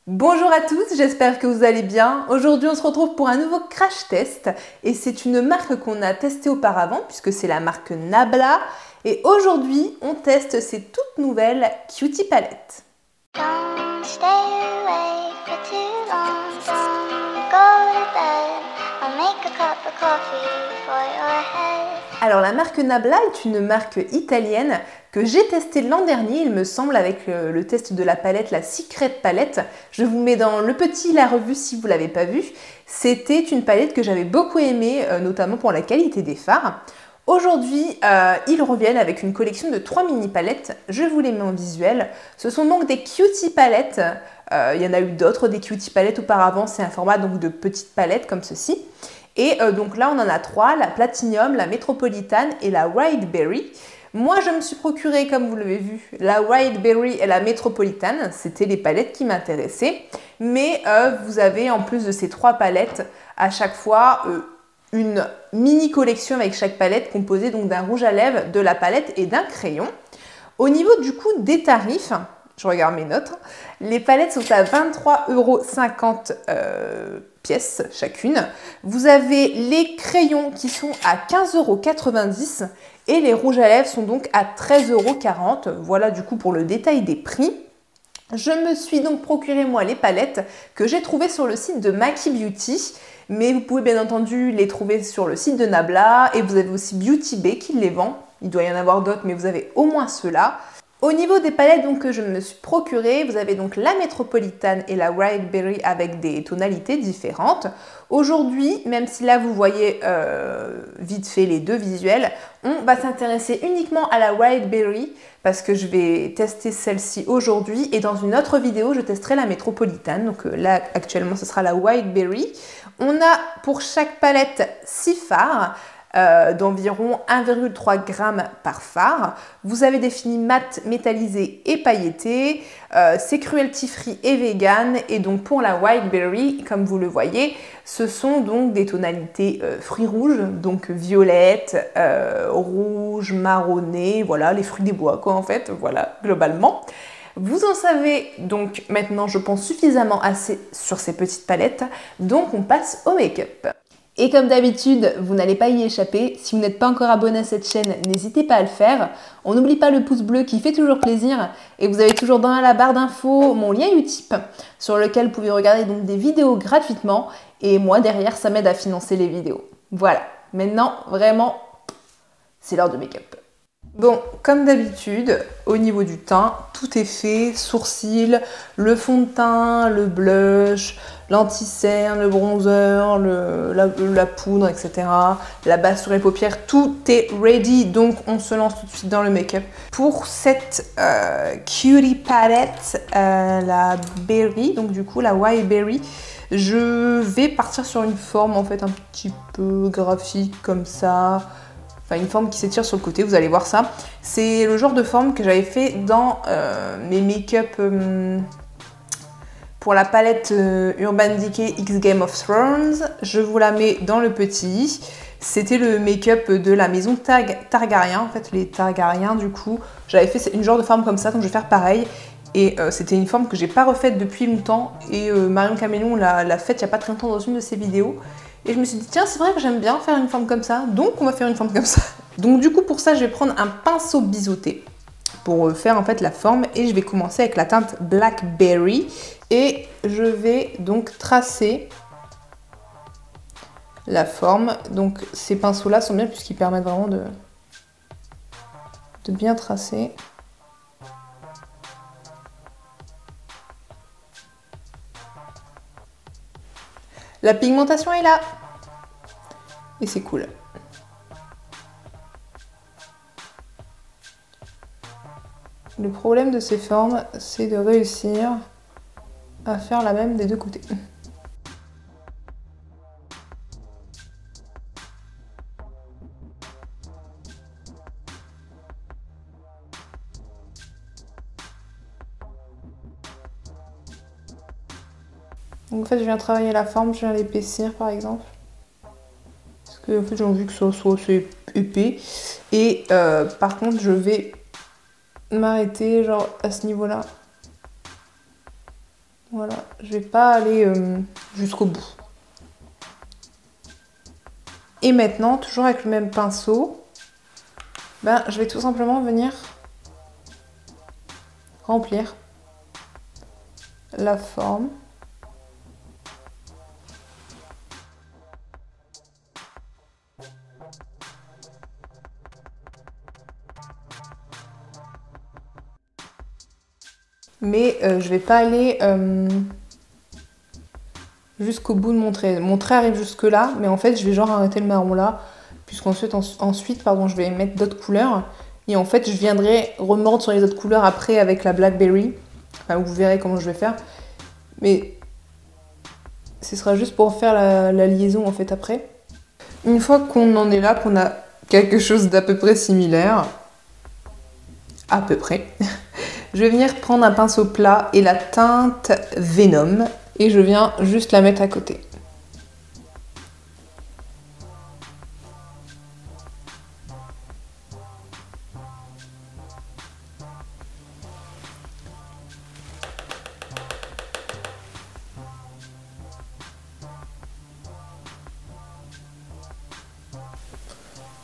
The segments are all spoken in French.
Bonjour à tous, j'espère que vous allez bien. Aujourd'hui on se retrouve pour un nouveau crash test et c'est une marque qu'on a testée auparavant puisque c'est la marque Nabla et aujourd'hui on teste ces toutes nouvelles Cutie Palettes. Don't stay awake for too long, don't go to bed, I'll make a cup of coffee for your head. Alors la marque Nabla est une marque italienne que j'ai testée l'an dernier, il me semble, avec le test de la palette, la Secret Palette. Je vous mets dans le petit la revue si vous ne l'avez pas vue. C'était une palette que j'avais beaucoup aimée, notamment pour la qualité des fards. Aujourd'hui, ils reviennent avec une collection de 3 mini palettes. Je vous les mets en visuel. Ce sont donc des Cutie Palettes. Il y en a eu d'autres, des Cutie Palettes auparavant. C'est un format donc de petites palettes comme ceci. Et donc là, on en a 3, la Platinum, la Métropolitane et la Wild Berry. Moi, je me suis procuré, comme vous l'avez vu, la Wild Berry et la Métropolitane. C'était les palettes qui m'intéressaient. Mais vous avez, en plus de ces 3 palettes, à chaque fois une mini collection avec chaque palette composée donc d'un rouge à lèvres, de la palette et d'un crayon. Au niveau du coût des tarifs, je regarde mes notes, les palettes sont à 23,50 € pièces chacune. Vous avez les crayons qui sont à 15,90 € et les rouges à lèvres sont donc à 13,40 €. Voilà du coup pour le détail des prix. Je me suis donc procuré moi les palettes que j'ai trouvées sur le site de Maki Beauty. Mais vous pouvez bien entendu les trouver sur le site de Nabla et vous avez aussi Beauty Bay qui les vend. Il doit y en avoir d'autres mais vous avez au moins ceux-là. Au niveau des palettes donc, que je me suis procuré, vous avez donc la Métropolitane et la Wild Berry avec des tonalités différentes. Aujourd'hui, même si là vous voyez vite fait les deux visuels, on va s'intéresser uniquement à la Wild Berry parce que je vais tester celle-ci aujourd'hui et dans une autre vidéo je testerai la Métropolitane. Donc là actuellement ce sera la Wild Berry. On a pour chaque palette 6 fards. D'environ 1,3 g par fard. Vous avez des fini mat, métallisés et pailletés. C'est cruelty free et vegan. Et donc pour la Wild Berry, comme vous le voyez, ce sont donc des tonalités fruits rouges, donc violette, rouge, marronné, voilà, les fruits des bois quoi en fait, voilà, globalement. Vous en savez donc maintenant, je pense, suffisamment assez sur ces petites palettes. Donc on passe au make-up. Et comme d'habitude, vous n'allez pas y échapper. Si vous n'êtes pas encore abonné à cette chaîne, n'hésitez pas à le faire. On n'oublie pas le pouce bleu qui fait toujours plaisir. Et vous avez toujours dans la barre d'infos mon lien Utip sur lequel vous pouvez regarder donc des vidéos gratuitement. Et moi, derrière, ça m'aide à financer les vidéos. Voilà. Maintenant, vraiment, c'est l'heure de make-up. Bon, comme d'habitude, au niveau du teint, tout est fait, sourcils, le fond de teint, le blush, l'anti-cerne, le bronzer, la poudre, etc. La base sur les paupières, tout est ready, donc on se lance tout de suite dans le make-up. Pour cette Cutie Palette, la Berry, donc du coup la Wild Berry, je vais partir sur une forme en fait un petit peu graphique comme ça. Enfin, une forme qui s'étire sur le côté, vous allez voir ça. C'est le genre de forme que j'avais fait dans mes make-up pour la palette Urban Decay X Game of Thrones. Je vous la mets dans le petit. C'était le make-up de la maison Targaryen, en fait, les Targaryens, du coup. J'avais fait une genre de forme comme ça, donc je vais faire pareil. Et c'était une forme que j'ai pas refaite depuis longtemps. Et Marion Caméléon l'a faite il n'y a pas très longtemps dans une de ses vidéos. Et je me suis dit, tiens, c'est vrai que j'aime bien faire une forme comme ça, donc on va faire une forme comme ça. Donc du coup, pour ça, je vais prendre un pinceau biseauté pour faire en fait la forme. Et je vais commencer avec la teinte Blackberry. Et je vais donc tracer la forme. Donc ces pinceaux-là sont bien puisqu'ils permettent vraiment de bien tracer. La pigmentation est là. Et c'est cool. Le problème de ces formes, c'est de réussir à faire la même des deux côtés. Donc en fait, je viens travailler la forme, je viens l'épaissir par exemple. Parce que en fait, j'ai envie que ça soit assez épais. Et par contre, je vais m'arrêter genre à ce niveau-là. Voilà, je vais pas aller jusqu'au bout. Et maintenant, toujours avec le même pinceau, je vais tout simplement venir remplir la forme. Mais je vais pas aller jusqu'au bout de mon trait. Mon trait arrive jusque là, mais en fait je vais genre arrêter le marron là, puisqu'ensuite je vais mettre d'autres couleurs. Et en fait je viendrai remordre sur les autres couleurs après avec la Blackberry. Enfin, vous verrez comment je vais faire. Mais ce sera juste pour faire la liaison en fait après. Une fois qu'on en est là, qu'on a quelque chose d'à peu près similaire, à peu près, je vais venir prendre un pinceau plat et la teinte Venom et je viens juste la mettre à côté.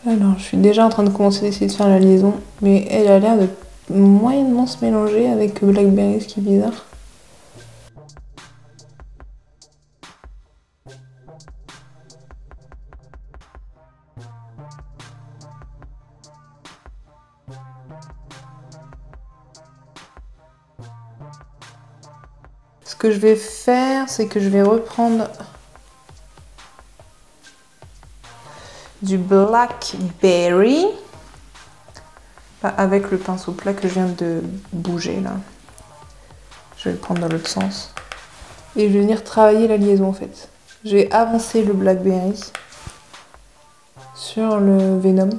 Alors, je suis déjà en train de commencer à essayer de faire la liaison, mais elle a l'air de moyennement se mélanger avec Blackberry, ce qui est bizarre. Ce que je vais faire, c'est que je vais reprendre du Blackberry avec le pinceau plat que je viens de bouger là. Je vais le prendre dans l'autre sens. Et je vais venir travailler la liaison en fait. Je vais avancer le Blackberry sur le Venom.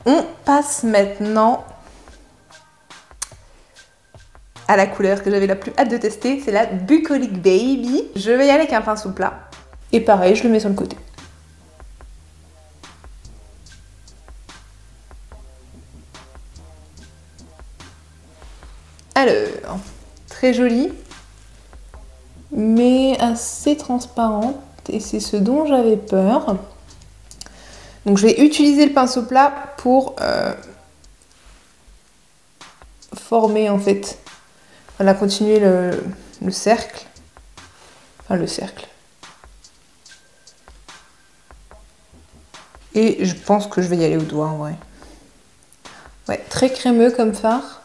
On passe maintenant à la couleur que j'avais la plus hâte de tester, c'est la Bucolic Baby. Je vais y aller avec un pinceau plat. Et pareil, je le mets sur le côté. Alors, très jolie, mais assez transparente. Et c'est ce dont j'avais peur. Donc je vais utiliser le pinceau plat pour former en fait. Voilà, continuer le cercle. Enfin, le cercle. Et je pense que je vais y aller au doigt en vrai. Ouais, très crémeux comme fard.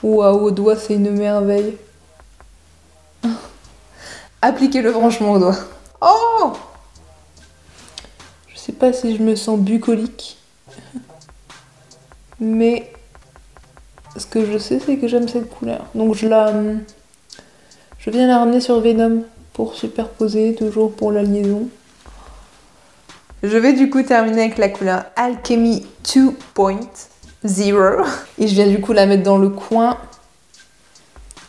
Waouh, au doigt, c'est une merveille. Appliquez-le franchement au doigt. Oh! Je sais pas si je me sens bucolique. Mais ce que je sais, c'est que j'aime cette couleur. Donc je viens la ramener sur Venom pour superposer, toujours pour la liaison. Je vais du coup terminer avec la couleur Alchemy 2.0. Et je viens du coup la mettre dans le coin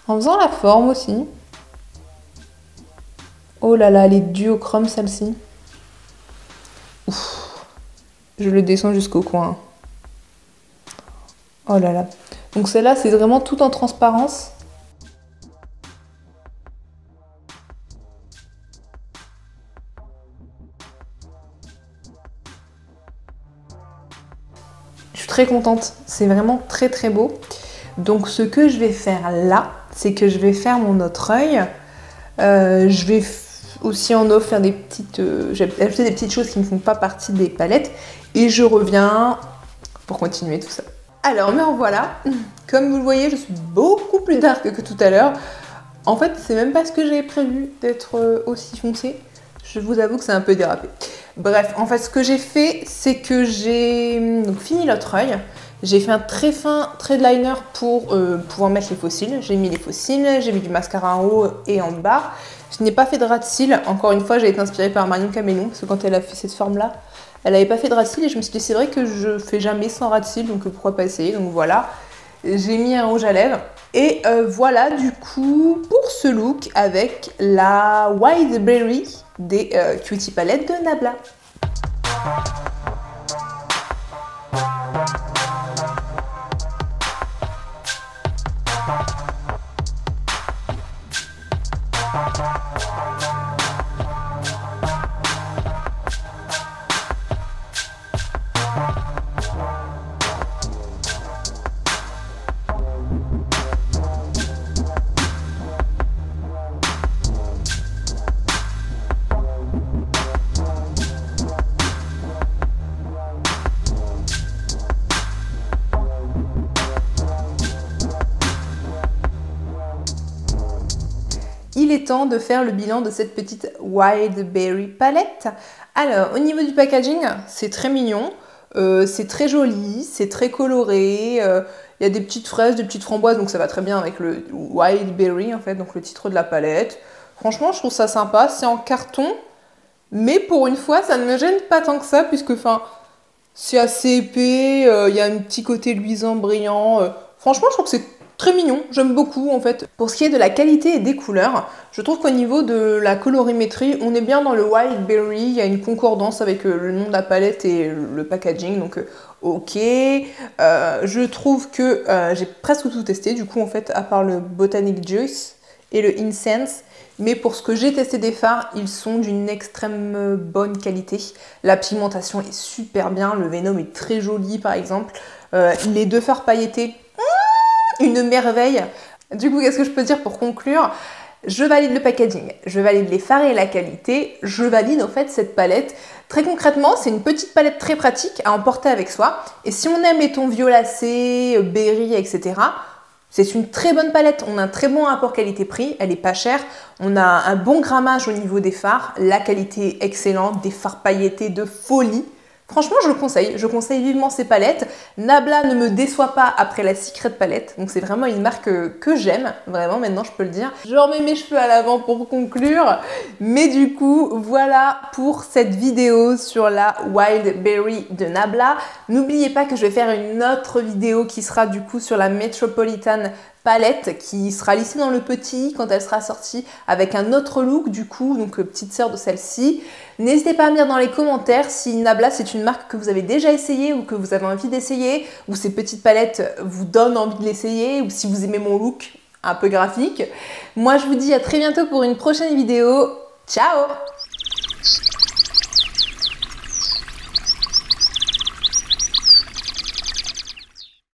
en faisant la forme aussi. Oh là là, elle est duochrome celle-ci. Je le descends jusqu'au coin. Oh là là. Donc celle-là, c'est vraiment tout en transparence. Je suis très contente. C'est vraiment très très beau. Donc ce que je vais faire là, c'est que je vais faire mon autre œil. Je vais aussi en off faire des petites... j'ai ajouté des petites choses qui ne font pas partie des palettes. Et je reviens pour continuer tout ça. Alors, me revoilà. Comme vous le voyez, je suis beaucoup plus dark que tout à l'heure. En fait, c'est même pas ce que j'avais prévu d'être aussi foncé. Je vous avoue que c'est un peu dérapé. Bref, en fait, ce que j'ai fait, c'est que j'ai fini l'autre œil. J'ai fait un très fin trait de liner pour pouvoir mettre les faux cils. J'ai mis les faux cils, j'ai mis du mascara en haut et en bas. Je n'ai pas fait de ras de cils. Encore une fois, j'ai été inspirée par Marion Camélon, parce que quand elle a fait cette forme-là, elle n'avait pas fait de ras de cils et je me suis dit c'est vrai que je fais jamais sans ras de cils, donc pourquoi pas essayer. Donc voilà, j'ai mis un rouge à lèvres. Et voilà du coup pour ce look avec la Wildberry des Cutie Palette de Nabla. Il est temps de faire le bilan de cette petite Wildberry palette. Alors, au niveau du packaging, c'est très mignon, c'est très joli, c'est très coloré, il y a des petites fraises, des petites framboises, donc ça va très bien avec le Wildberry en fait, donc le titre de la palette. Franchement, je trouve ça sympa, c'est en carton, mais pour une fois, ça ne me gêne pas tant que ça, puisque c'est assez épais, il y a un petit côté luisant, brillant. Franchement, je trouve que c'est très mignon, j'aime beaucoup en fait. Pour ce qui est de la qualité et des couleurs, je trouve qu'au niveau de la colorimétrie, on est bien dans le Wildberry, il y a une concordance avec le nom de la palette et le packaging, donc ok. Je trouve que j'ai presque tout testé, du coup en fait, à part le Botanic Juice et le Incense, mais pour ce que j'ai testé des fards, ils sont d'une extrême bonne qualité. La pigmentation est super bien, le Venom est très joli par exemple. Les deux fards pailletés, une merveille. Du coup, qu'est-ce que je peux dire pour conclure? Je valide le packaging, je valide les fards et la qualité, je valide en fait cette palette. Très concrètement, c'est une petite palette très pratique à emporter avec soi. Et si on aime les tons violacés, berry, etc., c'est une très bonne palette. On a un très bon rapport qualité-prix, elle est pas chère. On a un bon grammage au niveau des fards, la qualité est excellente, des fards pailletés de folie. Franchement, je conseille vivement ces palettes. Nabla ne me déçoit pas après la Secret palette, donc c'est vraiment une marque que j'aime, vraiment, maintenant je peux le dire. Je remets mes cheveux à l'avant pour conclure, mais du coup, voilà pour cette vidéo sur la Wildberry de Nabla. N'oubliez pas que je vais faire une autre vidéo qui sera du coup sur la Metropolitan palette qui sera lissée dans le petit quand elle sera sortie avec un autre look du coup, donc petite sœur de celle-ci. N'hésitez pas à me dire dans les commentaires si Nabla c'est une marque que vous avez déjà essayé ou que vous avez envie d'essayer, ou ces petites palettes vous donnent envie de l'essayer, ou si vous aimez mon look un peu graphique. Moi je vous dis à très bientôt pour une prochaine vidéo. Ciao!